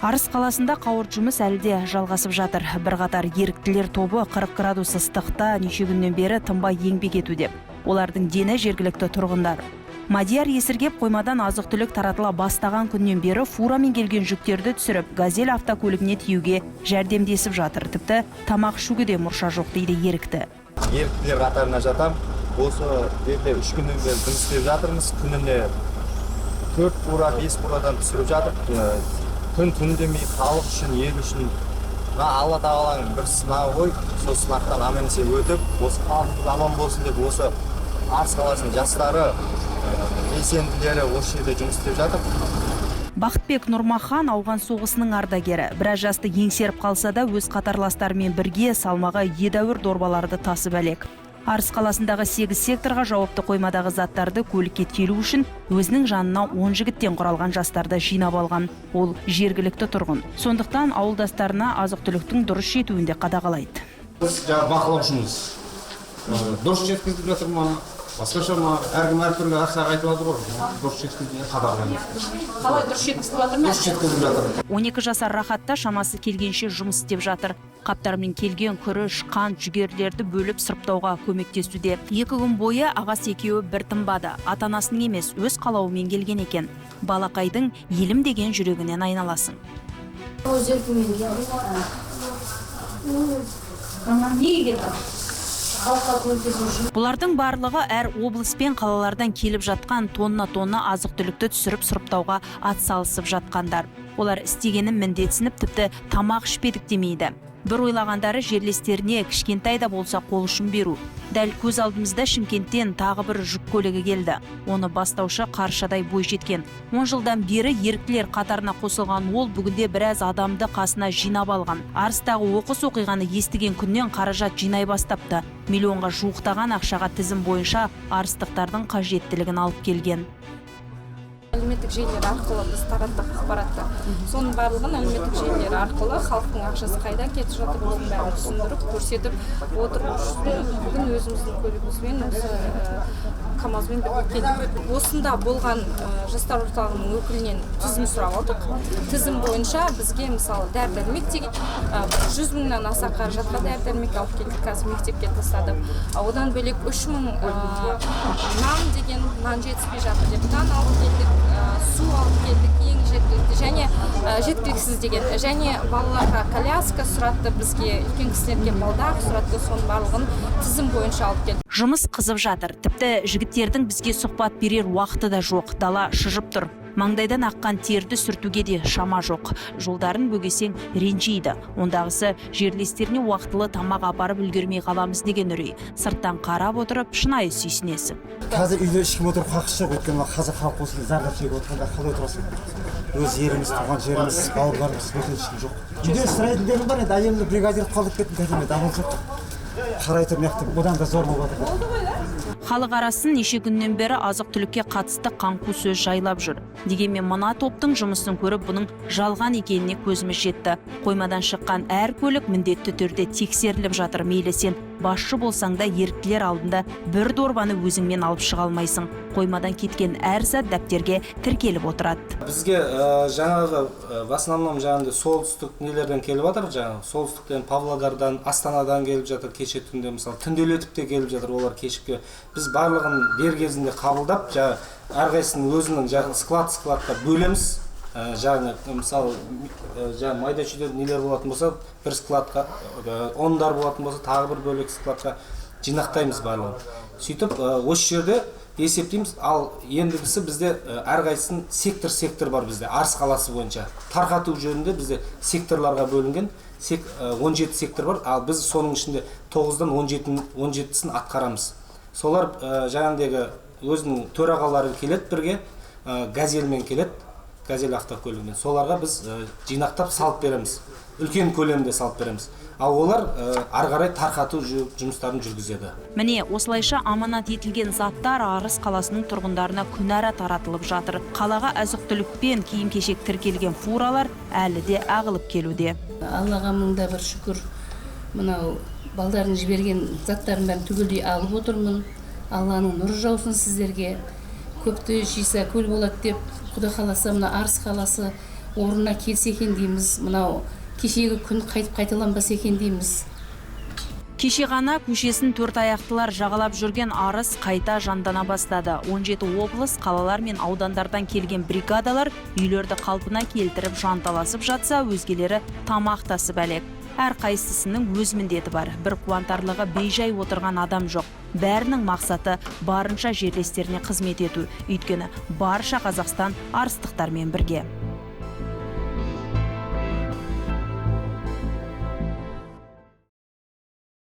Арыс қаласында қауырт жұмыс әлде жалғасып жатыр. Бірқатар еріктілер тобы 40 градус ыстықта неше күннен бері тынбай еңбек етуде. Олардың дені жергілікті тұрғындар. Мадияр Есіргеп қоймадан азық-түлік таратыла бастаған күннен бері фурамен келген жүктерді түсіріп, газель автокөлігіне тиеуге жәрдемдесіп жатыр. Тіпті тамақ ішуге де мұрша жоқ дейді ерікті. Еріктілер қатарына жатам. Осы жерде 3 күннен бері жұмыс істеп жатырмыз. Күніне 4 фура, 5 фурадан түсіріп жатыр. Күн демей халық үшін, ел үшін Алла тағаланың бір сынағы ғой. Сол сынақтан аман-есен өтіп, осы халқымыз аман болсын деп осы Арыс қаласының жастары, белсенділері осы жерде жұмыс істеп жатыр. Бақытбек Нұрмахан ауған соғысының ардагері. Біраз жасты еңсеріп қалса да өз қатарластарымен бірге салмағы едәуір дорбаларды тасып әлек. Арыс қаласындағы 8 секторға жауапты қоймадағы заттарды көлікке тиелу үшін өзінің жанына 10 жігіттен құралған жастарды жинап алған. Ол жергілікті тұрғын. Сондықтан ауылдастарына азық-түліктің дұрыс жетуінде қадағалайды. Біз бақылаушымыз. Дұрыс жеткізіп жатыр ма? Басқаша ма? Әркім әртүрлі ақсақ айтып жатыр ғой. Дұрыс жеткізіп қадағалаймыз. Қалай дұрыс жеткізіп жатыр ма? Дұрыс жеткізіп жатыр. 12 жасар Рахатта шамасы келгенше жұмыс істеп жатыр. Қаптармен келген күріш, қант, жүгерлерді бөліп сұрыптауға көмектесуде. 2 күн бойы ағасы екеуі бір тынбады. Ата-анасының емес, өз қалауымен келген екен. Балақайдың елім деген жүрегінен айналасың. Бұлардың барлығы әр облыс пен қалалардан келіп жатқан тонна азық-түлікті түсіріп сұрыптауға атсалысып жатқандар. Олар істегенін міндетсініп, тіпті тамақ ішпедік демейді. Бір ойлағандары жерлестеріне кішкентай да болса қол ұшын беру. Дәл көз алдымызда Шымкенттен тағы бір жүк көлігі келді. Оны бастаушы қаршадай бой жеткен. 10 жылдан бері еріктілер қатарына қосылған ол бүгінде біраз адамды қасына жинап алған. Арыстағы оқыс оқиғаны естіген күннен қаражат жинай бастапты. Миллионға жуықтаған ақшаға тізім бойынша арыстықтардың қажеттілігін алып келген. Әлеуметтік желілер арқылы біз тараттық ақпаратты. Соның барлығын әлеуметтік желілер арқылы халықтың ақшасы қайда кетіп жатыр, оның бәрін түсіндіріп, көрсетіп отырмыз. Бүгін өзіміздің көлігімізбен, осы КамАЗбен бірге келдік. Осында болған жастар орталығының өкілінен тізім сұрап алдық. Тізім бойынша бізге мысалы дәрі-дәрмек деген 100 мыңнан аса қаражатқа дәрі-дәрмек алып келдік, қазір мектепке тастадық. Одан бөлек 3 мың нан деген, нан жетіспей жатыр деп нан алып келдік. Су алып келдік, ең жеткілікті және жеткіліксіз деген. Және балаларға коляска сұратты, бізге үлкен кісілерге балдар сұратты, соның барлығын тізім бойынша алып келдік. Жұмыс қызып жатыр. Тіпті жігіттердің бізге сұхбат берер уақыты да жоқ. Дала шыжып тұр. Маңдайдан аққан терді сүртуге де шама жоқ. Жолдарын бөгесең ренжейді. Ондағысы жерлестеріне уақытылы тамақ апарып үлгермей қаламыз деген үрей. Сырттан қарап отырып шынайы сүйсінесің. Қазір үйде ешкім отырып қақысы жоқ, өйткені қазір халық осыны зардап шегіп отырғанда қалай отырасың? Өз жеріміз, туған жеріміз, бауырларымыз бөтен ешкім жоқ. Үйде строительдерім бар еді, әйелімді бригадир қалдырып кеттім, кәдімгі дамыл жоқ. Қарай тұрмын, яқты бұдан да зор болып жатыр. Халық арасын неше күннен бері азық-түлікке қатысты қаңқу сөз жайлап жүр. Дегенмен мына топтың жұмысын көріп, бұның жалған екеніне көзіміз жетті. Қоймадан шыққан әр көлік міндетті түрде тексеріліп жатыр. Мейлі сен басшы болсаң да еріктілер алдында бір дорбаны өзіңмен алып шыға алмайсың. Қоймадан кеткен әр зат дәптерге тіркеліп отырады. Бізге жаңағы в основном жаңағындай солтүстік нелерден келіп жатыр, жаңағы солтүстіктен, Павлодардан, Астанадан келіп жатыр, кеше түнде мысалы түнделетіп те келіп жатыр, олар кешікке. Біз барлығын дер кезінде қабылдап, әрқайсының өзінің складқа бөлеміз. Мысалы майда шүйде нелер болатын болса, бір складқа, ондар болатын болса, тағы бір бөлек складқа жинақтаймыз барлығын. Сөйтіп, осы жерде есептейміз, ал ендігісі бізде әрқайсының сектор бар бізде, Арыс қаласы бойынша. Тарқату жөнінде бізде секторларға бөлінген 17 сектор бар, ал біз соның ішінде 9-дан 17-сін атқарамыз. Солар жаңағындағы өзінің төрағалары келеді бірге, газельмен келеді, газель автокөлігімен. Соларға біз жинақтап салып береміз, үлкен көлемде салып береміз. Ал олар арғарай тарқату жұмыстарын жүргізеді. Міне, осылайша аманат етілген заттар Арыс қаласының тұрғындарына күнара таратылып жатыр. Қалаға азық-түлік пен киім-кешек тіркелген фуралар әлі де ағылып келуде. Аллаға мыңда бір шүкір, мынау балдарын жіберген заттарын бәрін түгелдей алып отырмын. Алланың нұры жаусын сіздерге. Көпті жиса көл болады деп, Құда қаласа, мына Арыс қаласы орнына келсе екен дейміз, мынау кешегі күн қайтып қайталанбаса екен дейміз. Кеше ғана көшесін төрт аяқтылар жағалап жүрген арыс қайта жандана бастады. 17 облыс, қалалар мен аудандардан келген бригадалар үйлерді қалпына келтіріп жанталасып жатса, өзгелері тамақ тасып әлек. Әр қайсысының өз міндеті бар. Бір қуантарлығы бейжай отырған адам жоқ. Бәрінің мақсаты барынша жерлестеріне қызмет ету. Өйткені барша Қазақстан арыстықтармен бірге.